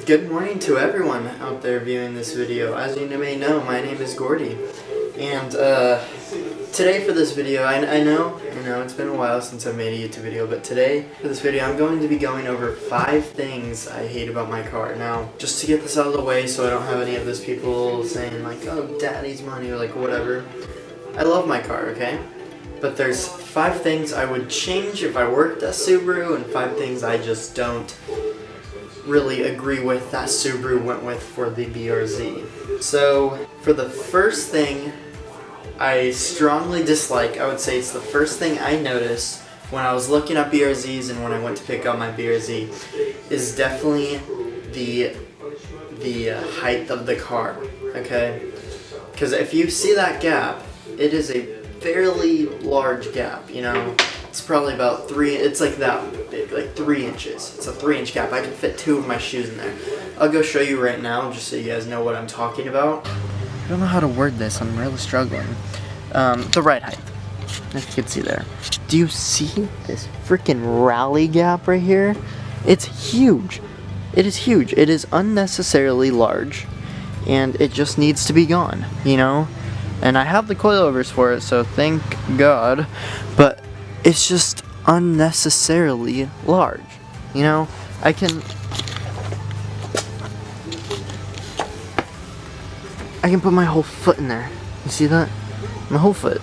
Good morning to everyone out there viewing this video. As you may know, my name is Gordy. And today for this video, I know it's been a while since I've made a YouTube video, but today for this video I'm going to be going over 5 things I hate about my car. Now, just to get this out of the way so I don't have any of those people saying like, oh, daddy's money or like whatever. I love my car, okay? But there's 5 things I would change if I worked at Subaru and 5 things I just don't really agree with that Subaru went with for the BRZ. So for the first thing I strongly dislike, I would say it's the first thing I noticed when I was looking at BRZs and when I went to pick up my BRZ, is definitely the height of the car, okay? Because if you see that gap, it is a fairly large gap, you know? It's probably about 3, it's like that big, like 3 inches. It's a 3-inch gap. I can fit 2 of my shoes in there. I'll go show you right now just so you guys know what I'm talking about. I don't know how to word this, I'm really struggling. The ride height, if you can see there. Do you see this freaking rally gap right here? It's huge. It is huge. It is unnecessarily large, and it just needs to be gone, you know? And I have the coilovers for it, so thank God, but it's just unnecessarily large, you know? I can put my whole foot in there. You see that? My whole foot.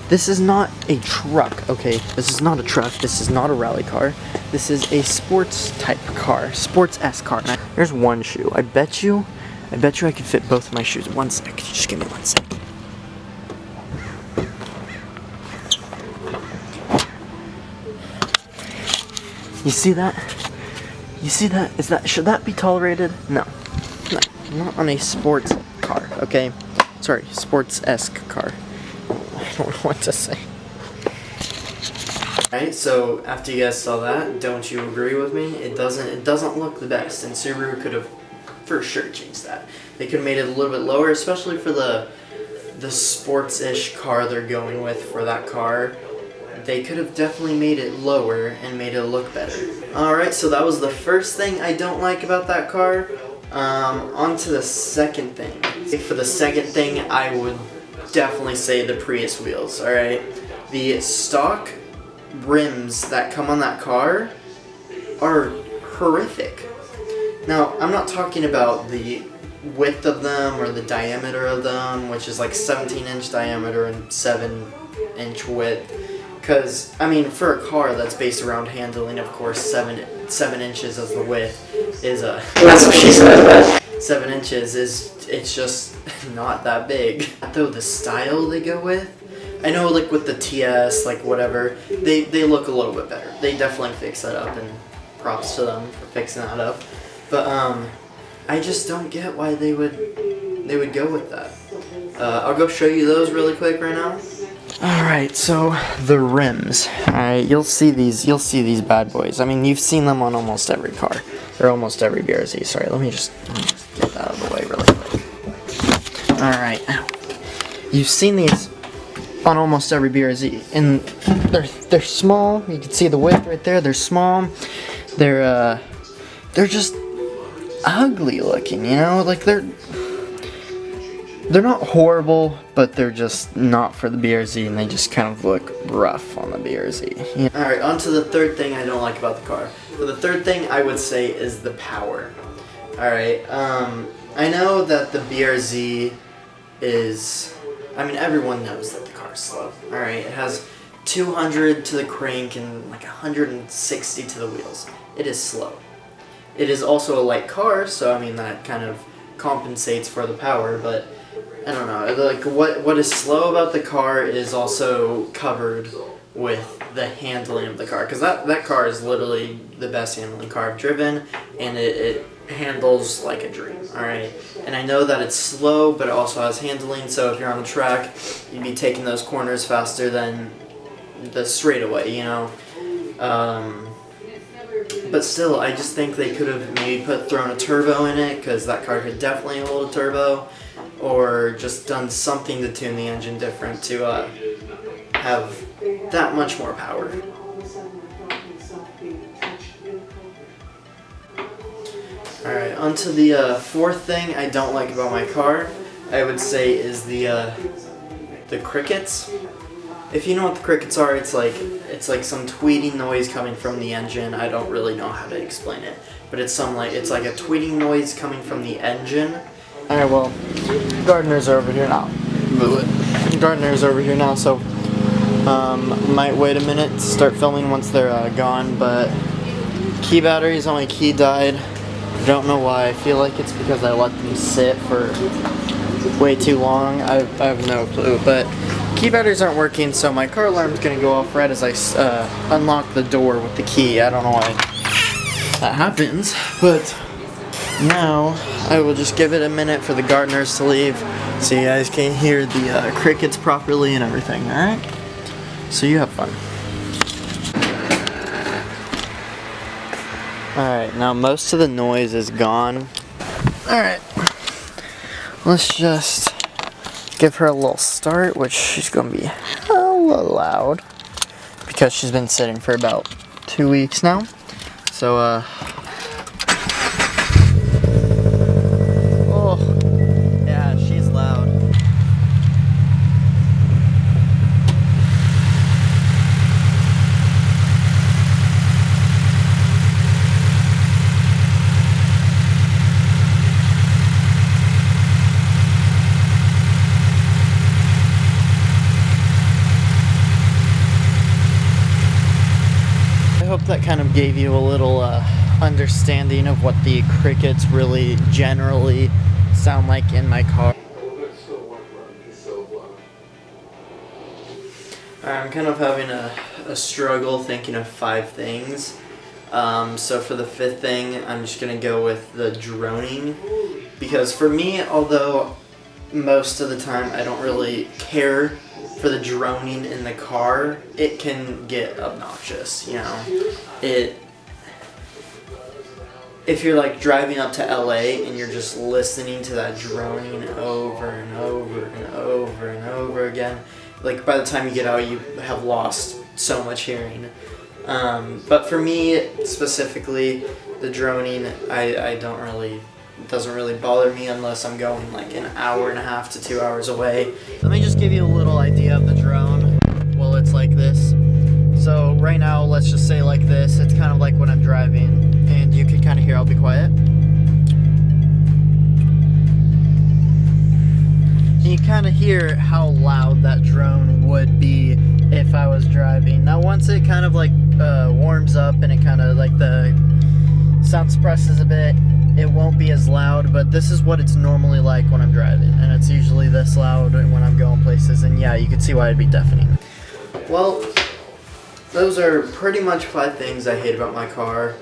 This is not a truck, okay? This is not a truck. This is not a rally car. This is a sports type car, sports-esque car. Now, here's one shoe. I bet you I could fit both of my shoes. One sec. Just give me one sec. You see that? You see that? Should that be tolerated? No. No. Not on a sports car, okay? Sorry, sports-esque car. I don't know what to say. Alright, so after you guys saw that, don't you agree with me? It doesn't look the best, and Subaru could have for sure changed that. They could have made it a little bit lower, especially for the sports-ish car they're going with for that car. They could have definitely made it lower and made it look better. Alright, so that was the first thing I don't like about that car. On to the second thing. For the second thing, I would definitely say the Prius wheels, alright? The stock rims that come on that car are horrific. Now, I'm not talking about the width of them or the diameter of them, which is like 17-inch diameter and 7-inch width. Because, I mean, for a car that's based around handling, of course, 7 inches as the width is a... That's what she said. 7 inches it's just not that big. Though the style they go with, I know like with the TS, like whatever, they look a little bit better. They definitely fix that up, and props to them for fixing that up. But I just don't get why they would go with that. I'll go show you those really quick right now. Alright, so the rims. Alright, you'll see these bad boys. I mean, you've seen them on almost every car. Or almost every BRZ. Sorry, let me just get that out of the way really quick. Alright, you've seen these on almost every BRZ. And they're small. You can see the width right there. They're small. They're just ugly looking, you know? Like they're not horrible, but they're just not for the BRZ, and they just kind of look rough on the BRZ. Yeah. Alright, on to the third thing I don't like about the car. So the third thing I would say is the power. Alright, I know that the BRZ is... I mean, everyone knows that the car's slow. Alright, it has 200 to the crank and like 160 to the wheels. It is slow. It is also a light car, so I mean that kind of compensates for the power, but I don't know, like what is slow about the car is also covered with the handling of the car, because that car is literally the best handling car I've driven, and it handles like a dream, alright? And I know that it's slow, but it also has handling, so if you're on the track, you'd be taking those corners faster than the straightaway, you know? But still, I just think they could have maybe thrown a turbo in it, because that car could definitely hold a turbo, or just done something to tune the engine different to have that much more power. Alright, onto the fourth thing I don't like about my car, I would say is the crickets. If you know what the crickets are, it's like some tweeting noise coming from the engine. I don't really know how to explain it, but it's like a tweeting noise coming from the engine. All right, well, Gardner's over here now. Gardner's over here now, so might wait a minute to start filming once they're gone. But key batteries on my key died. Don't know why. I feel like it's because I let them sit for way too long. I have no clue, but key batteries aren't working, so my car alarm's gonna go off right as I unlock the door with the key. I don't know why that happens, but now I will just give it a minute for the Gardners to leave so you guys can hear the crickets properly and everything, alright? So you have fun. Alright, now most of the noise is gone. Alright, let's just give her a little start, which she's gonna be a little loud because she's been sitting for about 2 weeks now. So, oh, yeah, she's loud. I hope that kind of gave you a little understanding of what the crickets really generally sound like in my car. I'm kind of having a struggle thinking of 5 things. So for the 5th thing, I'm just going to go with the droning. Because for me, although most of the time I don't really care for the droning in the car, it can get obnoxious, you know. If you're like driving up to LA and you're just listening to that droning over and over and over and over again, like by the time you get out you have lost so much hearing. But for me specifically, the droning, it doesn't really bother me unless I'm going like an hour and a half to 2 hours away. Let me just give you a little idea of the drone. Well, it's like this. So right now, let's just say like this. It's kind of like when I'm driving, and you can kind of hear. I'll be quiet. You kind of hear how loud that drone would be if I was driving. Now once it kind of like warms up and it kind of like the sound suppresses a bit, it won't be as loud, but this is what it's normally like when I'm driving, and it's usually this loud when I'm going places, and yeah, you can see why it'd be deafening. Well, those are pretty much 5 things I hate about my car.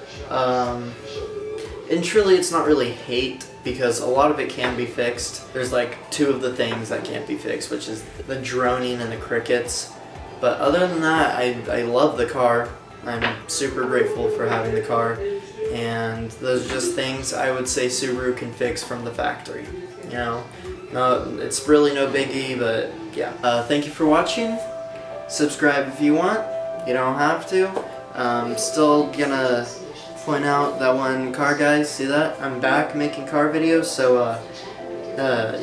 And truly it's not really hate, because a lot of it can be fixed. There's like 2 of the things that can't be fixed, which is the droning and the crickets. But other than that, I love the car. I'm super grateful for having the car. And those are just things I would say Subaru can fix from the factory. You know, no, it's really no biggie, but yeah. Thank you for watching. Subscribe if you want. You don't have to. Still gonna point out that one car, guys. See that? I'm back making car videos, so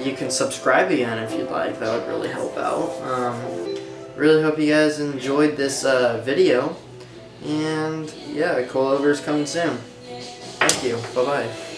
you can subscribe again if you'd like. That would really help out. Really hope you guys enjoyed this video. And yeah, coilover is coming soon. Thank you. Bye-bye.